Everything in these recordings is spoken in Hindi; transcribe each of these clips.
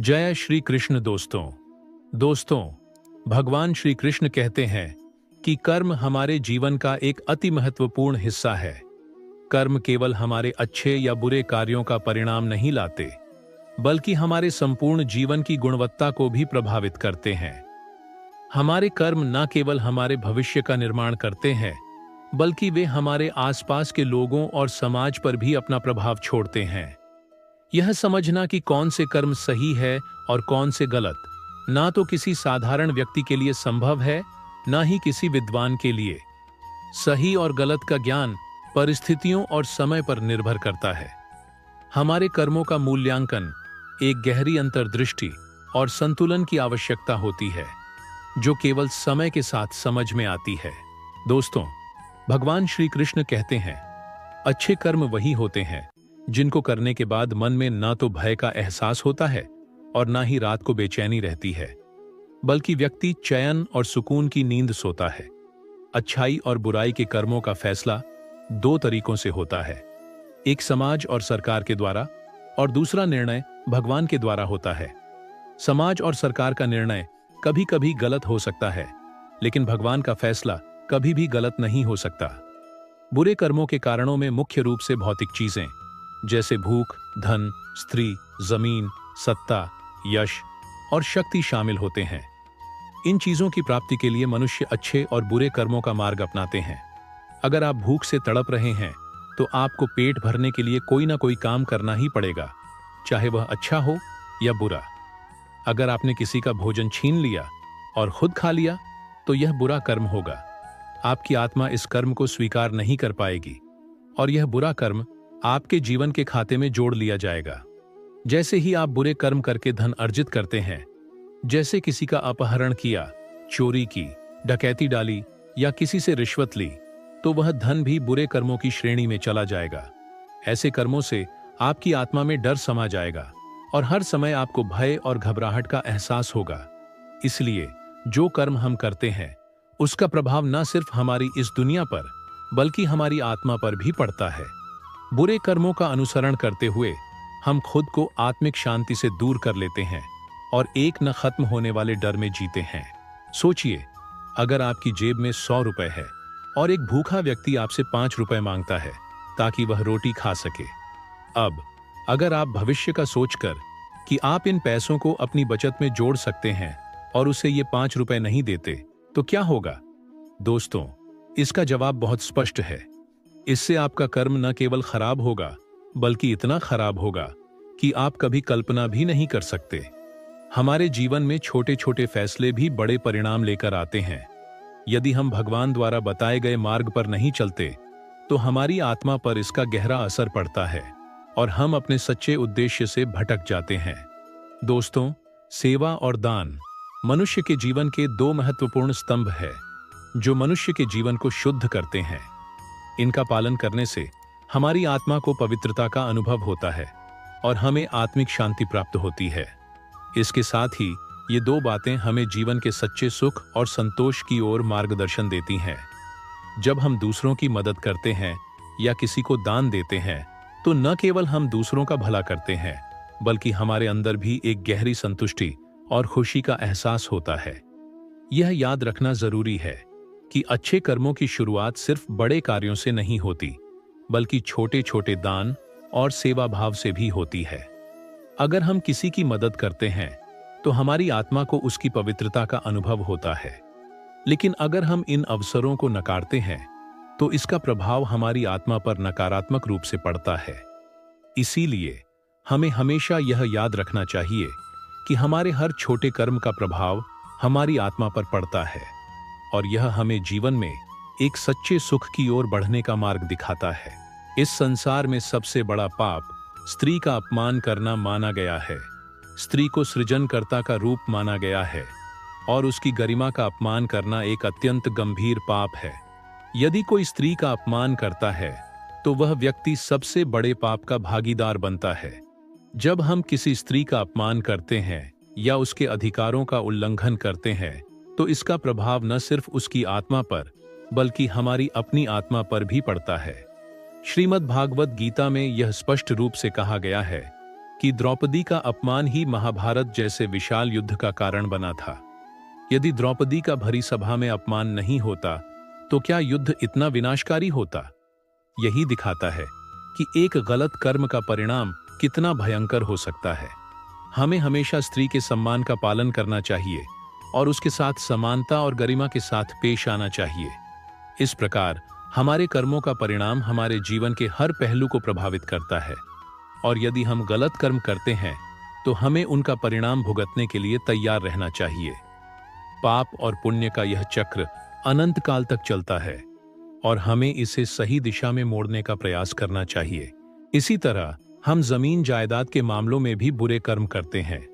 जय श्री कृष्ण। दोस्तों, भगवान श्री कृष्ण कहते हैं कि कर्म हमारे जीवन का एक अति महत्वपूर्ण हिस्सा है। कर्म केवल हमारे अच्छे या बुरे कार्यों का परिणाम नहीं लाते, बल्कि हमारे संपूर्ण जीवन की गुणवत्ता को भी प्रभावित करते हैं। हमारे कर्म न केवल हमारे भविष्य का निर्माण करते हैं, बल्कि वे हमारे आसपास के लोगों और समाज पर भी अपना प्रभाव छोड़ते हैं। यह समझना कि कौन से कर्म सही है और कौन से गलत, ना तो किसी साधारण व्यक्ति के लिए संभव है, ना ही किसी विद्वान के लिए। सही और गलत का ज्ञान परिस्थितियों और समय पर निर्भर करता है। हमारे कर्मों का मूल्यांकन एक गहरी अंतर्दृष्टि और संतुलन की आवश्यकता होती है, जो केवल समय के साथ समझ में आती है। दोस्तों, भगवान श्री कृष्ण कहते हैं, अच्छे कर्म वही होते हैं जिनको करने के बाद मन में ना तो भय का एहसास होता है और ना ही रात को बेचैनी रहती है, बल्कि व्यक्ति चैन और सुकून की नींद सोता है। अच्छाई और बुराई के कर्मों का फैसला दो तरीकों से होता है, एक समाज और सरकार के द्वारा और दूसरा निर्णय भगवान के द्वारा होता है। समाज और सरकार का निर्णय कभी कभी गलत हो सकता है, लेकिन भगवान का फैसला कभी भी गलत नहीं हो सकता। बुरे कर्मों के कारणों में मुख्य रूप से भौतिक चीजें जैसे भूख, धन, स्त्री, जमीन, सत्ता, यश और शक्ति शामिल होते हैं। इन चीजों की प्राप्ति के लिए मनुष्य अच्छे और बुरे कर्मों का मार्ग अपनाते हैं। अगर आप भूख से तड़प रहे हैं, तो आपको पेट भरने के लिए कोई ना कोई काम करना ही पड़ेगा, चाहे वह अच्छा हो या बुरा। अगर आपने किसी का भोजन छीन लिया और खुद खा लिया, तो यह बुरा कर्म होगा। आपकी आत्मा इस कर्म को स्वीकार नहीं कर पाएगी और यह बुरा कर्म आपके जीवन के खाते में जोड़ लिया जाएगा। जैसे ही आप बुरे कर्म करके धन अर्जित करते हैं, जैसे किसी का अपहरण किया, चोरी की, डकैती डाली या किसी से रिश्वत ली, तो वह धन भी बुरे कर्मों की श्रेणी में चला जाएगा। ऐसे कर्मों से आपकी आत्मा में डर समा जाएगा और हर समय आपको भय और घबराहट का एहसास होगा। इसलिए जो कर्म हम करते हैं, उसका प्रभाव न सिर्फ हमारी इस दुनिया पर, बल्कि हमारी आत्मा पर भी पड़ता है। बुरे कर्मों का अनुसरण करते हुए हम खुद को आत्मिक शांति से दूर कर लेते हैं और एक न खत्म होने वाले डर में जीते हैं। सोचिए, अगर आपकी जेब में 100 रुपए है और एक भूखा व्यक्ति आपसे 5 रुपए मांगता है ताकि वह रोटी खा सके। अब अगर आप भविष्य का सोचकर कि आप इन पैसों को अपनी बचत में जोड़ सकते हैं और उसे ये 5 रुपए नहीं देते, तो क्या होगा? दोस्तों, इसका जवाब बहुत स्पष्ट है। इससे आपका कर्म न केवल खराब होगा, बल्कि इतना खराब होगा कि आप कभी कल्पना भी नहीं कर सकते। हमारे जीवन में छोटे छोटे फैसले भी बड़े परिणाम लेकर आते हैं। यदि हम भगवान द्वारा बताए गए मार्ग पर नहीं चलते, तो हमारी आत्मा पर इसका गहरा असर पड़ता है और हम अपने सच्चे उद्देश्य से भटक जाते हैं। दोस्तों, सेवा और दान मनुष्य के जीवन के दो महत्वपूर्ण स्तंभ हैं, जो मनुष्य के जीवन को शुद्ध करते हैं। इनका पालन करने से हमारी आत्मा को पवित्रता का अनुभव होता है और हमें आत्मिक शांति प्राप्त होती है। इसके साथ ही ये दो बातें हमें जीवन के सच्चे सुख और संतोष की ओर मार्गदर्शन देती हैं। जब हम दूसरों की मदद करते हैं या किसी को दान देते हैं, तो न केवल हम दूसरों का भला करते हैं, बल्कि हमारे अंदर भी एक गहरी संतुष्टि और खुशी का एहसास होता है। यह याद रखना जरूरी है कि अच्छे कर्मों की शुरुआत सिर्फ बड़े कार्यों से नहीं होती, बल्कि छोटे छोटे दान और सेवा भाव से भी होती है। अगर हम किसी की मदद करते हैं, तो हमारी आत्मा को उसकी पवित्रता का अनुभव होता है। लेकिन अगर हम इन अवसरों को नकारते हैं, तो इसका प्रभाव हमारी आत्मा पर नकारात्मक रूप से पड़ता है। इसीलिए हमें हमेशा यह याद रखना चाहिए कि हमारे हर छोटे कर्म का प्रभाव हमारी आत्मा पर पड़ता है और यह हमें जीवन में एक सच्चे सुख की ओर बढ़ने का मार्ग दिखाता है। इस संसार में सबसे बड़ा पाप स्त्री का अपमान करना माना गया है। स्त्री को सृजनकर्ता का रूप माना गया है और उसकी गरिमा का अपमान करना एक अत्यंत गंभीर पाप है। यदि कोई स्त्री का अपमान करता है, तो वह व्यक्ति सबसे बड़े पाप का भागीदार बनता है। जब हम किसी स्त्री का अपमान करते हैं या उसके अधिकारों का उल्लंघन करते हैं, तो इसका प्रभाव न सिर्फ उसकी आत्मा पर, बल्कि हमारी अपनी आत्मा पर भी पड़ता है। श्रीमद् भागवत गीता में यह स्पष्ट रूप से कहा गया है कि द्रौपदी का अपमान ही महाभारत जैसे विशाल युद्ध का कारण बना था। यदि द्रौपदी का भरी सभा में अपमान नहीं होता तो क्या युद्ध इतना विनाशकारी होता? यही दिखाता है कि एक गलत कर्म का परिणाम कितना भयंकर हो सकता है। हमें हमेशा स्त्री के सम्मान का पालन करना चाहिए और उसके साथ समानता और गरिमा के साथ पेश आना चाहिए। इस प्रकार हमारे कर्मों का परिणाम हमारे जीवन के हर पहलू को प्रभावित करता है, और यदि हम गलत कर्म करते हैं तो हमें उनका परिणाम भुगतने के लिए तैयार रहना चाहिए। पाप और पुण्य का यह चक्र अनंत काल तक चलता है और हमें इसे सही दिशा में मोड़ने का प्रयास करना चाहिए। इसी तरह हम जमीन जायदाद के मामलों में भी बुरे कर्म करते हैं।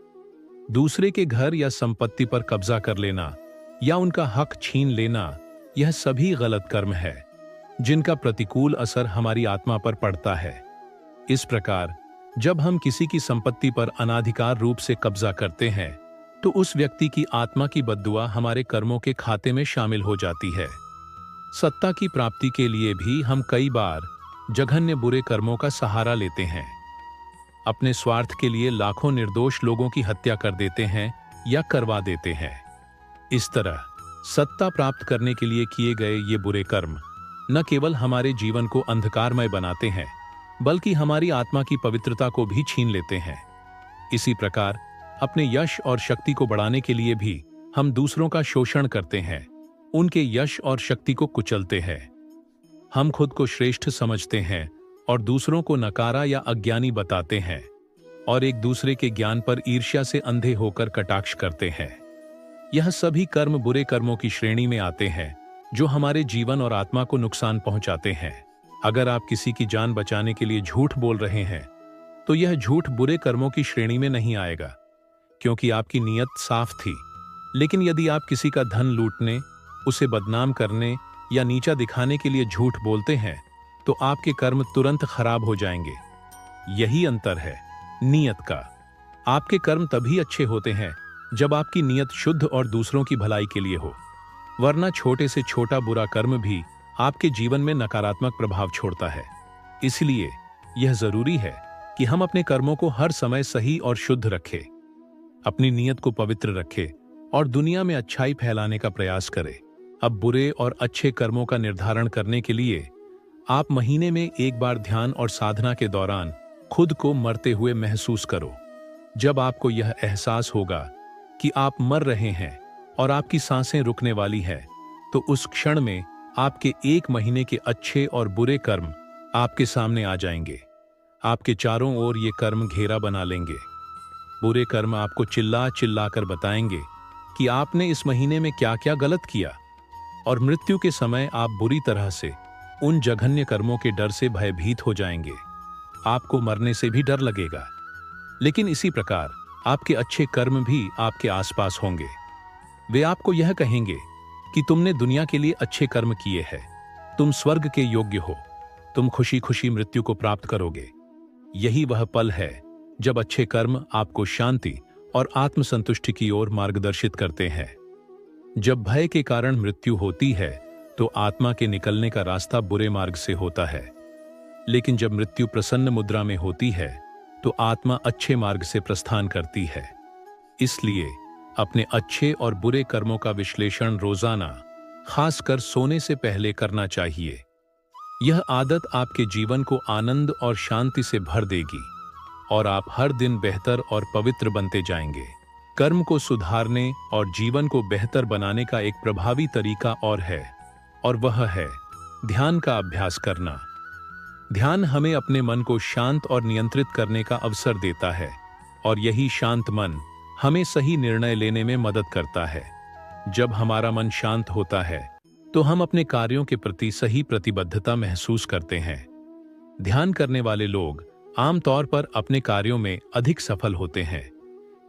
दूसरे के घर या संपत्ति पर कब्जा कर लेना या उनका हक छीन लेना, यह सभी गलत कर्म है जिनका प्रतिकूल असर हमारी आत्मा पर पड़ता है। इस प्रकार जब हम किसी की संपत्ति पर अनाधिकार रूप से कब्जा करते हैं तो उस व्यक्ति की आत्मा की बद्दुआ हमारे कर्मों के खाते में शामिल हो जाती है। सत्ता की प्राप्ति के लिए भी हम कई बार जघन्य बुरे कर्मों का सहारा लेते हैं। अपने स्वार्थ के लिए लाखों निर्दोष लोगों की हत्या कर देते हैं या करवा देते हैं। इस तरह सत्ता प्राप्त करने के लिए किए गए ये बुरे कर्म न केवल हमारे जीवन को अंधकारमय बनाते हैं बल्कि हमारी आत्मा की पवित्रता को भी छीन लेते हैं। इसी प्रकार अपने यश और शक्ति को बढ़ाने के लिए भी हम दूसरों का शोषण करते हैं, उनके यश और शक्ति को कुचलते हैं। हम खुद को श्रेष्ठ समझते हैं और दूसरों को नकारा या अज्ञानी बताते हैं और एक दूसरे के ज्ञान पर ईर्ष्या से अंधे होकर कटाक्ष करते हैं। यह सभी कर्म बुरे कर्मों की श्रेणी में आते हैं जो हमारे जीवन और आत्मा को नुकसान पहुंचाते हैं। अगर आप किसी की जान बचाने के लिए झूठ बोल रहे हैं तो यह झूठ बुरे कर्मों की श्रेणी में नहीं आएगा, क्योंकि आपकी नीयत साफ थी। लेकिन यदि आप किसी का धन लूटने, उसे बदनाम करने या नीचा दिखाने के लिए झूठ बोलते हैं तो आपके कर्म तुरंत खराब हो जाएंगे। यही अंतर है नीयत का। आपके कर्म तभी अच्छे होते हैं जब आपकी नीयत शुद्ध और दूसरों की भलाई के लिए हो, वरना छोटे से छोटा बुरा कर्म भी आपके जीवन में नकारात्मक प्रभाव छोड़ता है। इसलिए यह जरूरी है कि हम अपने कर्मों को हर समय सही और शुद्ध रखें, अपनी नीयत को पवित्र रखें और दुनिया में अच्छाई फैलाने का प्रयास करें। अब बुरे और अच्छे कर्मों का निर्धारण करने के लिए आप महीने में एक बार ध्यान और साधना के दौरान खुद को मरते हुए महसूस करो। जब आपको यह एहसास होगा कि आप मर रहे हैं और आपकी सांसें रुकने वाली है, तो उस क्षण में आपके एक महीने के अच्छे और बुरे कर्म आपके सामने आ जाएंगे। आपके चारों ओर ये कर्म घेरा बना लेंगे। बुरे कर्म आपको चिल्ला चिल्ला कर बताएंगे कि आपने इस महीने में क्या क्या गलत किया, और मृत्यु के समय आप बुरी तरह से उन जघन्य कर्मों के डर से भयभीत हो जाएंगे। आपको मरने से भी डर लगेगा। लेकिन इसी प्रकार आपके अच्छे कर्म भी आपके आसपास होंगे। वे आपको यह कहेंगे कि तुमने दुनिया के लिए अच्छे कर्म किए हैं, तुम स्वर्ग के योग्य हो, तुम खुशी खुशी मृत्यु को प्राप्त करोगे। यही वह पल है जब अच्छे कर्म आपको शांति और आत्मसंतुष्टि की ओर मार्गदर्शित करते हैं। जब भय के कारण मृत्यु होती है तो आत्मा के निकलने का रास्ता बुरे मार्ग से होता है, लेकिन जब मृत्यु प्रसन्न मुद्रा में होती है तो आत्मा अच्छे मार्ग से प्रस्थान करती है। इसलिए अपने अच्छे और बुरे कर्मों का विश्लेषण रोजाना, खासकर सोने से पहले करना चाहिए। यह आदत आपके जीवन को आनंद और शांति से भर देगी और आप हर दिन बेहतर और पवित्र बनते जाएंगे। कर्म को सुधारने और जीवन को बेहतर बनाने का एक प्रभावी तरीका और है, और वह है ध्यान का अभ्यास करना। ध्यान हमें अपने मन को शांत और नियंत्रित करने का अवसर देता है, और यही शांत मन हमें सही निर्णय लेने में मदद करता है। जब हमारा मन शांत होता है तो हम अपने कार्यों के प्रति सही प्रतिबद्धता महसूस करते हैं। ध्यान करने वाले लोग आमतौर पर अपने कार्यों में अधिक सफल होते हैं,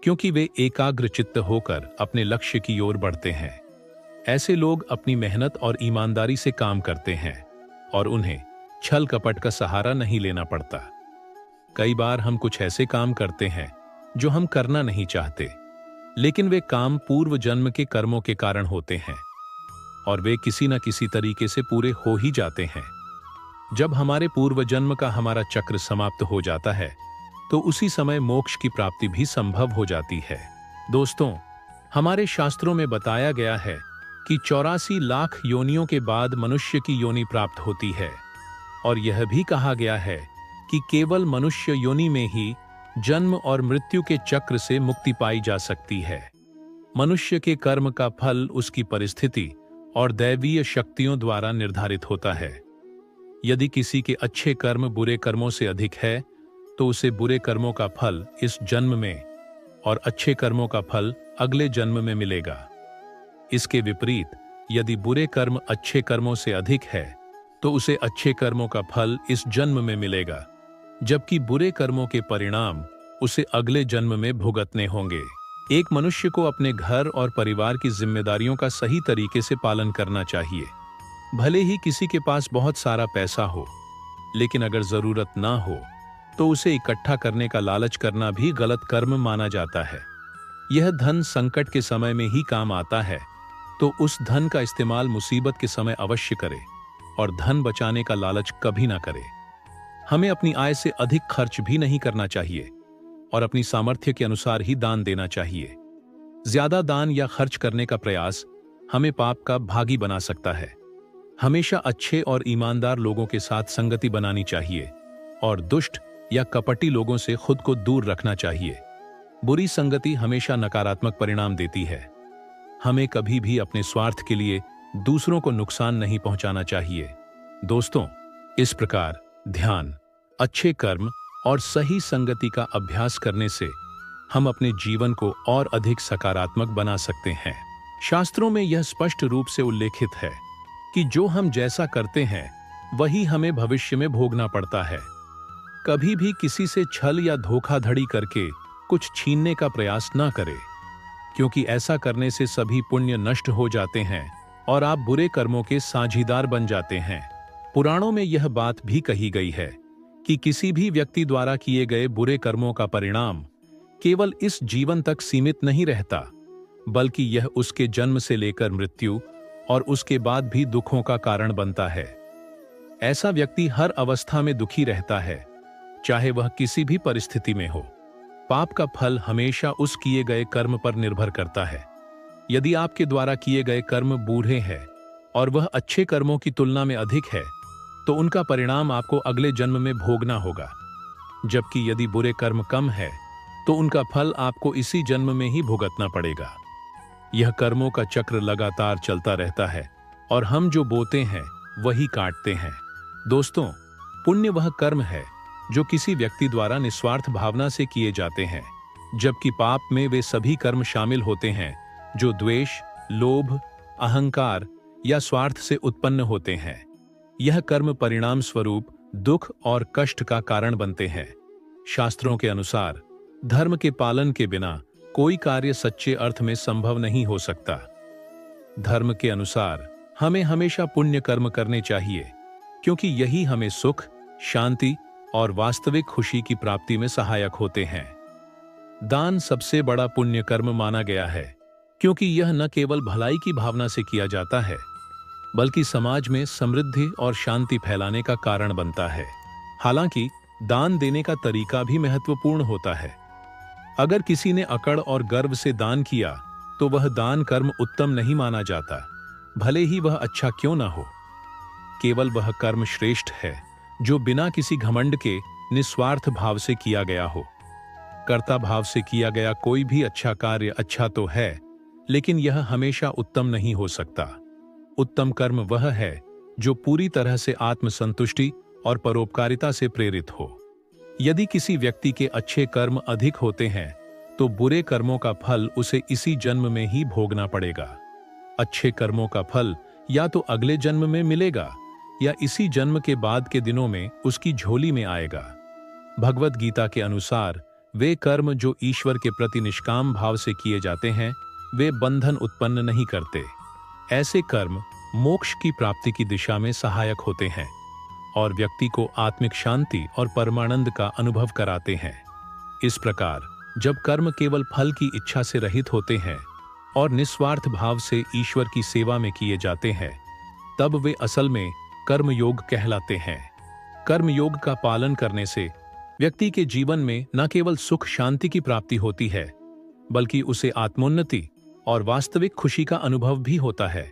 क्योंकि वे एकाग्र चित्त होकर अपने लक्ष्य की ओर बढ़ते हैं। ऐसे लोग अपनी मेहनत और ईमानदारी से काम करते हैं और उन्हें छल कपट का सहारा नहीं लेना पड़ता। कई बार हम कुछ ऐसे काम करते हैं जो हम करना नहीं चाहते, लेकिन वे काम पूर्व जन्म के कर्मों के कारण होते हैं और वे किसी न किसी तरीके से पूरे हो ही जाते हैं। जब हमारे पूर्व जन्म का हमारा चक्र समाप्त हो जाता है तो उसी समय मोक्ष की प्राप्ति भी संभव हो जाती है। दोस्तों, हमारे शास्त्रों में बताया गया है कि 84 लाख योनियों के बाद मनुष्य की योनि प्राप्त होती है, और यह भी कहा गया है कि केवल मनुष्य योनि में ही जन्म और मृत्यु के चक्र से मुक्ति पाई जा सकती है। मनुष्य के कर्म का फल उसकी परिस्थिति और दैवीय शक्तियों द्वारा निर्धारित होता है। यदि किसी के अच्छे कर्म बुरे कर्मों से अधिक है, तो उसे बुरे कर्मों का फल इस जन्म में और अच्छे कर्मों का फल अगले जन्म में मिलेगा। इसके विपरीत, यदि बुरे कर्म अच्छे कर्मों से अधिक है, तो उसे अच्छे कर्मों का फल इस जन्म में मिलेगा, जबकि बुरे कर्मों के परिणाम उसे अगले जन्म में भुगतने होंगे। एक मनुष्य को अपने घर और परिवार की जिम्मेदारियों का सही तरीके से पालन करना चाहिए। भले ही किसी के पास बहुत सारा पैसा हो, लेकिन अगर जरूरत ना हो तो उसे इकट्ठा करने का लालच करना भी गलत कर्म माना जाता है। यह धन संकट के समय में ही काम आता है, तो उस धन का इस्तेमाल मुसीबत के समय अवश्य करे और धन बचाने का लालच कभी ना करे। हमें अपनी आय से अधिक खर्च भी नहीं करना चाहिए और अपनी सामर्थ्य के अनुसार ही दान देना चाहिए। ज्यादा दान या खर्च करने का प्रयास हमें पाप का भागी बना सकता है। हमेशा अच्छे और ईमानदार लोगों के साथ संगति बनानी चाहिए और दुष्ट या कपटी लोगों से खुद को दूर रखना चाहिए। बुरी संगति हमेशा नकारात्मक परिणाम देती है। हमें कभी भी अपने स्वार्थ के लिए दूसरों को नुकसान नहीं पहुंचाना चाहिए। दोस्तों, इस प्रकार ध्यान, अच्छे कर्म और सही संगति का अभ्यास करने से हम अपने जीवन को और अधिक सकारात्मक बना सकते हैं। शास्त्रों में यह स्पष्ट रूप से उल्लेखित है कि जो हम जैसा करते हैं वही हमें भविष्य में भोगना पड़ता है। कभी भी किसी से छल या धोखाधड़ी करके कुछ छीनने का प्रयास ना करें, क्योंकि ऐसा करने से सभी पुण्य नष्ट हो जाते हैं और आप बुरे कर्मों के साझीदार बन जाते हैं। पुराणों में यह बात भी कही गई है कि किसी भी व्यक्ति द्वारा किए गए बुरे कर्मों का परिणाम केवल इस जीवन तक सीमित नहीं रहता, बल्कि यह उसके जन्म से लेकर मृत्यु और उसके बाद भी दुखों का कारण बनता है। ऐसा व्यक्ति हर अवस्था में दुखी रहता है, चाहे वह किसी भी परिस्थिति में हो। पाप का फल हमेशा उस किए गए कर्म पर निर्भर करता है। यदि आपके द्वारा किए गए कर्म बूढ़े हैं और वह अच्छे कर्मों की तुलना में अधिक है, तो उनका परिणाम आपको अगले जन्म में भोगना होगा। जबकि यदि बुरे कर्म कम है, तो उनका फल आपको इसी जन्म में ही भुगतना पड़ेगा। यह कर्मों का चक्र लगातार चलता रहता है और हम जो बोते हैं वही काटते हैं। दोस्तों, पुण्य वह कर्म है जो किसी व्यक्ति द्वारा निस्वार्थ भावना से किए जाते हैं, जबकि पाप में वे सभी कर्म शामिल होते हैं जो द्वेष, लोभ, अहंकार या स्वार्थ से उत्पन्न होते हैं। यह कर्म परिणाम स्वरूप दुख और कष्ट का कारण बनते हैं। शास्त्रों के अनुसार धर्म के पालन के बिना कोई कार्य सच्चे अर्थ में संभव नहीं हो सकता। धर्म के अनुसार हमें हमेशा पुण्य कर्म करने चाहिए, क्योंकि यही हमें सुख, शांति और वास्तविक खुशी की प्राप्ति में सहायक होते हैं। दान सबसे बड़ा पुण्य कर्म माना गया है, क्योंकि यह न केवल भलाई की भावना से किया जाता है, बल्कि समाज में समृद्धि और शांति फैलाने का कारण बनता है। हालांकि दान देने का तरीका भी महत्वपूर्ण होता है। अगर किसी ने अकड़ और गर्व से दान किया, तो वह दान कर्म उत्तम नहीं माना जाता, भले ही वह अच्छा क्यों न हो। केवल वह कर्म श्रेष्ठ है जो बिना किसी घमंड के निस्वार्थ भाव से किया गया हो। कर्ता भाव से किया गया कोई भी अच्छा कार्य अच्छा तो है, लेकिन यह हमेशा उत्तम नहीं हो सकता। उत्तम कर्म वह है जो पूरी तरह से आत्मसंतुष्टि और परोपकारिता से प्रेरित हो। यदि किसी व्यक्ति के अच्छे कर्म अधिक होते हैं, तो बुरे कर्मों का फल उसे इसी जन्म में ही भोगना पड़ेगा। अच्छे कर्मों का फल या तो अगले जन्म में मिलेगा या इसी जन्म के बाद के दिनों में उसकी झोली में आएगा। भगवत गीता के अनुसार वे कर्म जो ईश्वर के प्रति निष्काम भाव से किए जाते हैं, वे बंधन उत्पन्न नहीं करते। ऐसे कर्म मोक्ष की प्राप्ति की दिशा में सहायक होते हैं और व्यक्ति को आत्मिक शांति और परमानंद का अनुभव कराते हैं। इस प्रकार जब कर्म केवल फल की इच्छा से रहित होते हैं और निस्वार्थ भाव से ईश्वर की सेवा में किए जाते हैं, तब वे असल में कर्मयोग कहलाते हैं। कर्मयोग का पालन करने से व्यक्ति के जीवन में न केवल सुख शांति की प्राप्ति होती है, बल्कि उसे आत्मोन्नति और वास्तविक खुशी का अनुभव भी होता है।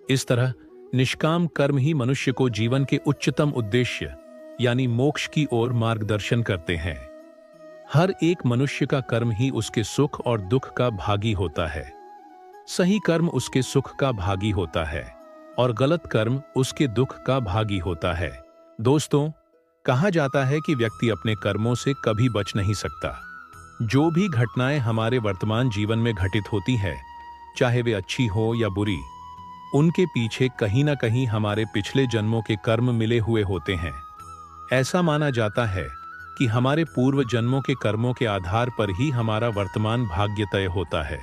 इस तरह निष्काम कर्म ही मनुष्य को जीवन के उच्चतम उद्देश्य यानी मोक्ष की ओर मार्गदर्शन करते हैं। हर एक मनुष्य का कर्म ही उसके सुख और दुख का भागी होता है। सही कर्म उसके सुख का भागी होता है और गलत कर्म उसके दुख का भागी होता है। दोस्तों, कहा जाता है कि व्यक्ति अपने कर्मों से कभी बच नहीं सकता। जो भी घटनाएं हमारे वर्तमान जीवन में घटित होती है, चाहे वे अच्छी हो या बुरी, उनके पीछे कहीं ना कहीं हमारे पिछले जन्मों के कर्म मिले हुए होते हैं। ऐसा माना जाता है कि हमारे पूर्व जन्मों के कर्मों के आधार पर ही हमारा वर्तमान भाग्य तय होता है।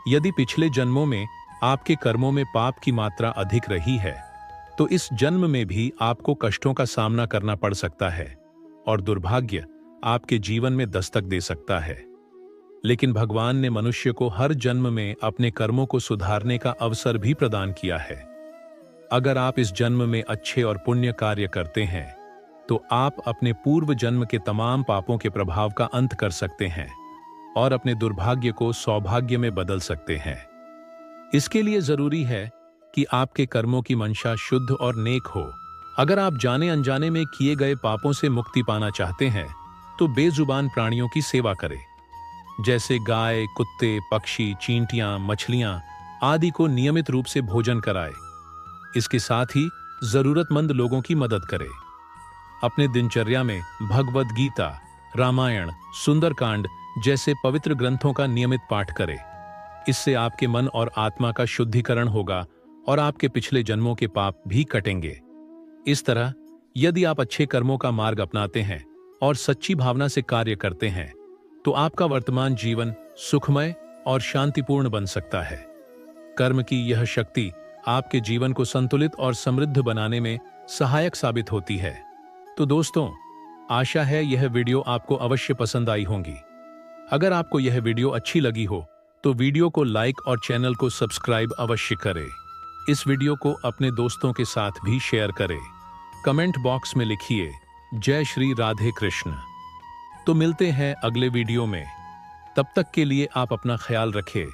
यदि पिछले जन्मों में आपके कर्मों में पाप की मात्रा अधिक रही है, तो इस जन्म में भी आपको कष्टों का सामना करना पड़ सकता है और दुर्भाग्य आपके जीवन में दस्तक दे सकता है। लेकिन भगवान ने मनुष्य को हर जन्म में अपने कर्मों को सुधारने का अवसर भी प्रदान किया है। अगर आप इस जन्म में अच्छे और पुण्य कार्य करते हैं, तो आप अपने पूर्व जन्म के तमाम पापों के प्रभाव का अंत कर सकते हैं और अपने दुर्भाग्य को सौभाग्य में बदल सकते हैं। इसके लिए जरूरी है कि आपके कर्मों की मंशा शुद्ध और नेक हो। अगर आप जाने अनजाने में किए गए पापों से मुक्ति पाना चाहते हैं, तो बेजुबान प्राणियों की सेवा करें, जैसे गाय, कुत्ते, पक्षी, चींटियां, मछलियां आदि को नियमित रूप से भोजन कराए। इसके साथ ही जरूरतमंद लोगों की मदद करें। अपने दिनचर्या में भगवद गीता, रामायण, सुंदरकांड जैसे पवित्र ग्रंथों का नियमित पाठ करें। इससे आपके मन और आत्मा का शुद्धिकरण होगा और आपके पिछले जन्मों के पाप भी कटेंगे। इस तरह यदि आप अच्छे कर्मों का मार्ग अपनाते हैं और सच्ची भावना से कार्य करते हैं, तो आपका वर्तमान जीवन सुखमय और शांतिपूर्ण बन सकता है। कर्म की यह शक्ति आपके जीवन को संतुलित और समृद्ध बनाने में सहायक साबित होती है। तो दोस्तों, आशा है यह वीडियो आपको अवश्य पसंद आई होगी। अगर आपको यह वीडियो अच्छी लगी हो, तो वीडियो को लाइक और चैनल को सब्सक्राइब अवश्य करें। इस वीडियो को अपने दोस्तों के साथ भी शेयर करें। कमेंट बॉक्स में लिखिए जय श्री राधे कृष्ण। तो मिलते हैं अगले वीडियो में। तब तक के लिए आप अपना ख्याल रखें।